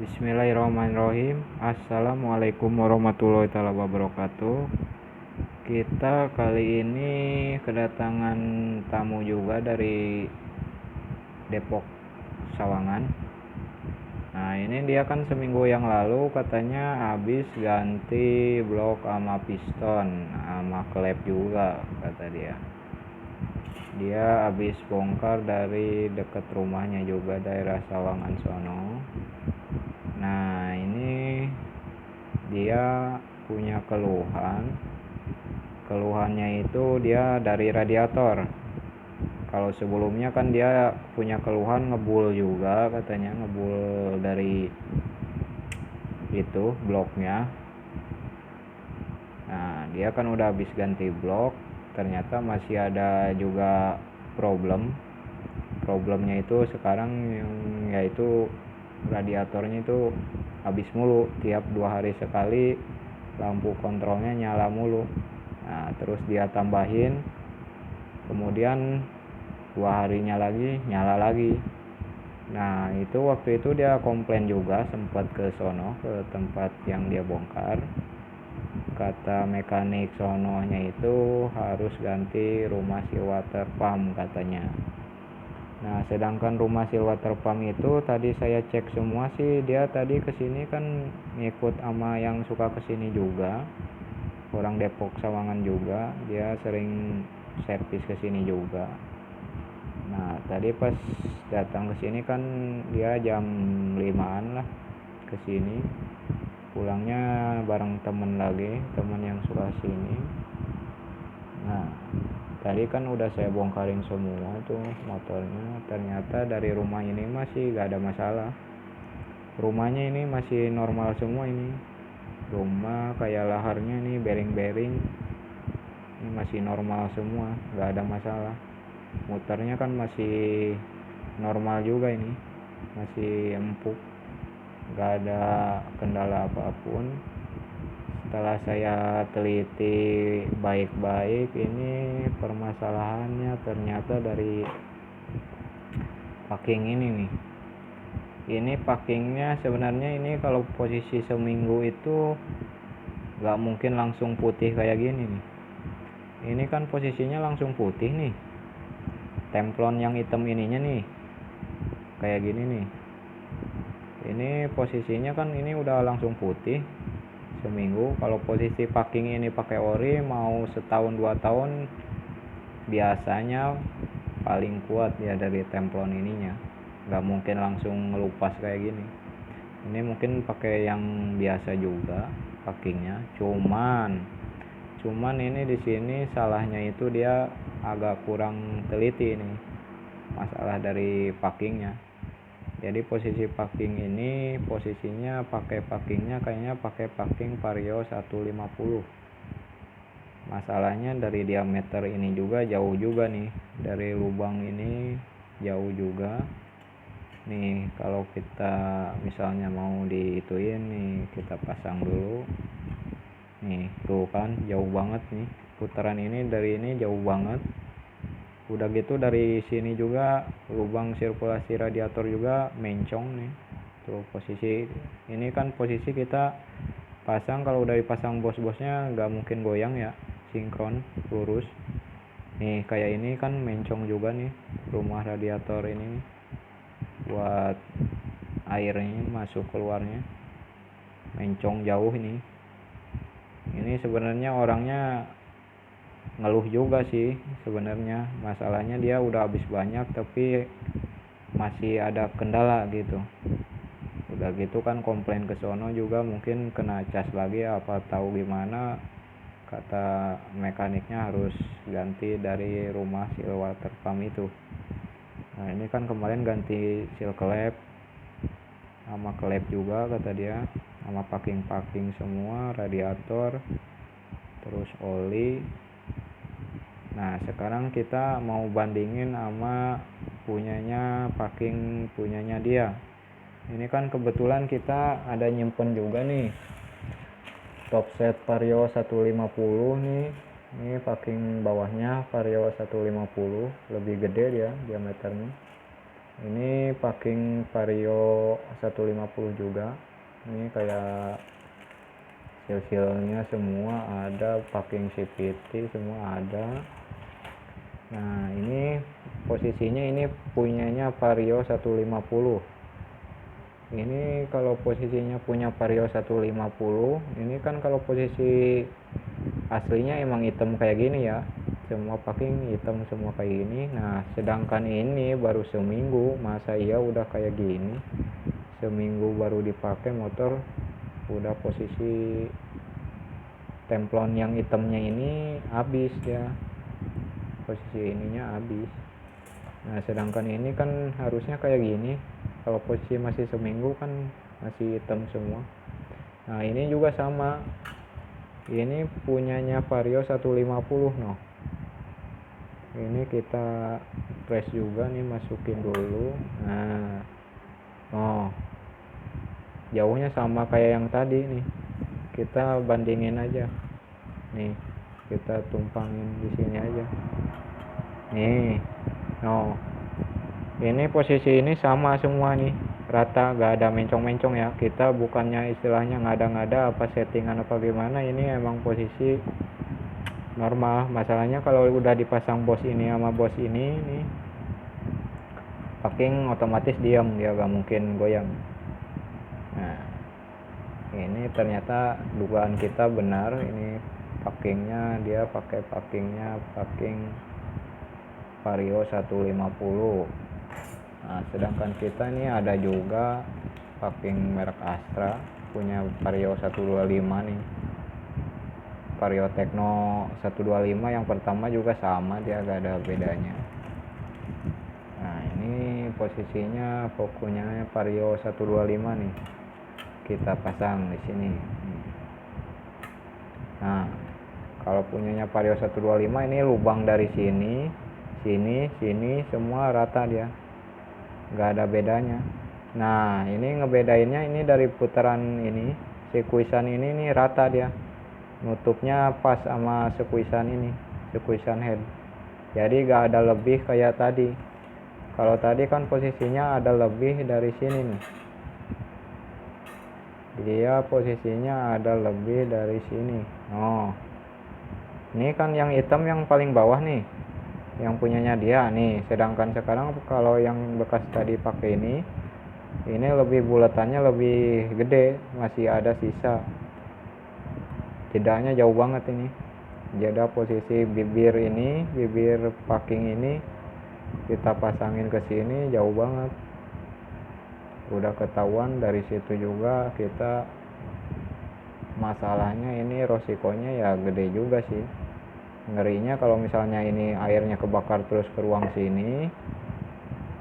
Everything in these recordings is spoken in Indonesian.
Bismillahirrahmanirrahim. Assalamualaikum warahmatullahi wabarakatuh. Kita kali ini kedatangan tamu juga dari Depok Sawangan. Nah, ini dia kan seminggu yang lalu katanya habis ganti blok sama piston sama klep juga kata dia. Dia habis bongkar dari dekat rumahnya juga, daerah Sawangan sono. Nah, ini dia punya keluhannya itu dia dari radiator. Kalau sebelumnya kan dia punya keluhan ngebul juga, katanya ngebul dari itu bloknya. Nah, dia kan udah habis ganti blok, ternyata masih ada juga problemnya itu sekarang, yaitu radiatornya itu habis mulu, tiap 2 hari sekali lampu kontrolnya nyala mulu. Nah, terus dia tambahin, kemudian 2 harinya lagi nyala lagi. Nah, itu waktu itu dia komplain juga, sempat ke sono, ke tempat yang dia bongkar. Kata mekanik sononya itu harus ganti rumah seal water pump katanya. Nah, sedangkan rumah seal water pump itu tadi saya cek semua sih, dia tadi kesini kan ngikut sama yang suka kesini juga, orang Depok Sawangan juga, dia sering servis kesini juga. Nah, tadi pas datang kesini kan dia jam 5-an lah kesini, pulangnya bareng temen lagi, temen yang suka sini. Nah, tadi kan udah saya bongkarin semua tuh motornya, ternyata dari rumah ini masih gak ada masalah. Rumahnya ini masih normal semua, ini rumah kayak laharnya nih, bearing-bearing ini masih normal semua, gak ada masalah. Muternya kan masih normal juga, ini masih empuk, gak ada kendala apapun. Setelah saya teliti baik-baik, ini permasalahannya ternyata dari packing ini nih. Ini packingnya sebenarnya, ini kalau posisi seminggu itu gak mungkin langsung putih kayak gini nih. Ini kan posisinya langsung putih nih, templon yang hitam ininya nih kayak gini nih. Ini posisinya kan ini udah langsung putih seminggu. Kalau posisi packing ini pakai ori mau setahun 2 tahun biasanya paling kuat ya dari templon ininya, nggak mungkin langsung ngelupas kayak gini. Ini mungkin pakai yang biasa juga packingnya, cuman ini di sini salahnya itu dia agak kurang teliti nih masalah dari packingnya. Jadi posisi packing ini posisinya pakai packingnya kayaknya pakai packing Vario 150. Masalahnya dari diameter ini juga jauh juga nih, dari lubang ini jauh juga nih. Kalau kita misalnya mau diituin nih, kita pasang dulu nih, tuh kan jauh banget nih, putaran ini dari ini jauh banget. Udah gitu dari sini juga lubang sirkulasi radiator juga mencong nih. Tuh posisi ini kan posisi kita pasang, kalau udah dipasang bos-bosnya nggak mungkin goyang ya, sinkron lurus nih. Kayak ini kan mencong juga nih rumah radiator ini nih, buat airnya masuk keluarnya mencong jauh ini. Ini sebenarnya orangnya ngeluh juga sih sebenarnya, masalahnya dia udah habis banyak tapi masih ada kendala gitu. Udah gitu kan komplain ke sono juga, mungkin kena cas lagi apa tahu gimana. Kata mekaniknya harus ganti dari rumah seal water pump itu. Nah, ini kan kemarin ganti seal klep sama klep juga kata dia, sama packing semua, radiator, terus oli. Nah, sekarang kita mau bandingin sama packing punyanya dia. Ini kan kebetulan kita ada nyimpen juga nih topset Vario 150 nih. Ini packing bawahnya Vario 150, lebih gede dia diameternya. Ini packing Vario 150 juga. Ini kayak seal-sealnya semua ada, packing CVT semua ada. Nah, ini posisinya ini punyanya Vario 150. Ini kalau posisinya punya Vario 150, ini kan kalau posisi aslinya emang hitam kayak gini ya, semua packing hitam semua kayak gini. Nah, sedangkan ini baru seminggu, masa iya udah kayak gini, seminggu baru dipakai motor udah posisi templon yang hitamnya ini habis ya, posisi ininya habis. Nah, sedangkan ini kan harusnya kayak gini, kalau posisi masih seminggu kan masih hitam semua. Nah, ini juga sama, ini punyanya Vario 150 no. Ini kita press juga nih, masukin dulu. Nah, oh jauhnya sama kayak yang tadi nih, kita bandingin aja nih, kita tumpangin di sini aja nih. No, ini posisi ini sama semua nih, rata, gak ada mencong-mencong ya. Kita bukannya istilahnya ngada-ngada apa settingan apa gimana, ini emang posisi normal. Masalahnya kalau udah dipasang bos ini sama bos ini nih, packing otomatis diam, dia gak mungkin goyang. Nah, ini ternyata dugaan kita benar, ini packingnya dia pakai packing Vario 150. Nah, sedangkan kita ini ada juga packing merek Astra, punya Vario 125 nih, Vario Tekno 125 yang pertama juga sama, dia gak ada bedanya. Nah, ini posisinya fokusnya Vario 125 nih, kita pasang di sini. Nah, kalau punyanya Vario 125 ini lubang dari sini, sini semua rata dia, nggak ada bedanya. Nah, ini ngebedainnya ini dari putaran ini, sekuisan ini nih rata dia, nutupnya pas sama sekuisan ini, sekuisan head. Jadi nggak ada lebih kayak tadi. Kalau tadi kan posisinya ada lebih dari sini nih, dia posisinya ada lebih dari sini. Oh, ini kan yang hitam yang paling bawah nih, yang punyanya dia nih. Sedangkan sekarang kalau yang bekas tadi pakai ini lebih bulatannya lebih gede, masih ada sisa. Jedanya jauh banget ini. Jeda posisi bibir ini, bibir packing ini kita pasangin ke sini jauh banget. Udah ketahuan dari situ juga kita. Masalahnya ini resikonya ya gede juga sih. Ngerinya kalau misalnya ini airnya kebakar terus ke ruang sini,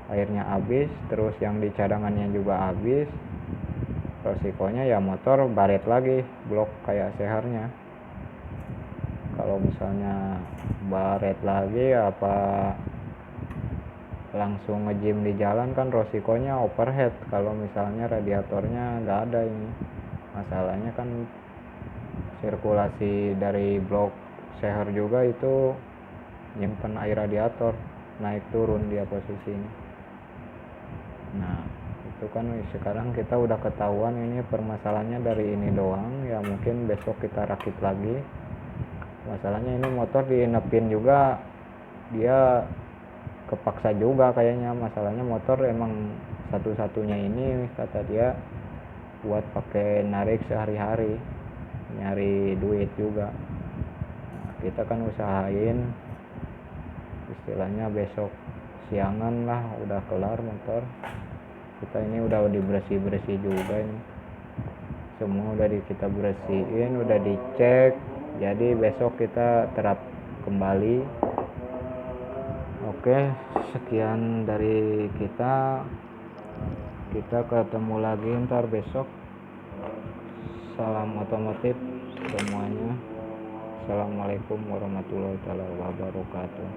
airnya habis, terus yang di cadangannya juga habis, resikonya ya motor baret lagi, blok kayak seharnya. Kalau misalnya baret lagi apa langsung ngejim di jalan kan resikonya overheat kalau misalnya radiatornya nggak ada. Ini masalahnya kan sirkulasi dari blok seher juga itu nyimpen air radiator, naik turun dia posisinya. Nah, itu kan sekarang kita udah ketahuan ini permasalahannya dari ini doang ya, mungkin besok kita rakit lagi. Masalahnya ini motor diinepin juga, dia kepaksa juga kayaknya. Masalahnya motor emang satu-satunya ini kata dia buat pakai narik sehari-hari, nyari duit juga. Nah, kita kan usahain istilahnya besok siangan lah udah kelar motor kita. Ini udah dibersih juga, ini semua udah kita bersihin, udah dicek, jadi besok kita terap kembali. Oke, sekian dari kita ketemu lagi ntar besok. Salam otomotif semuanya. Assalamualaikum warahmatullahi wabarakatuh.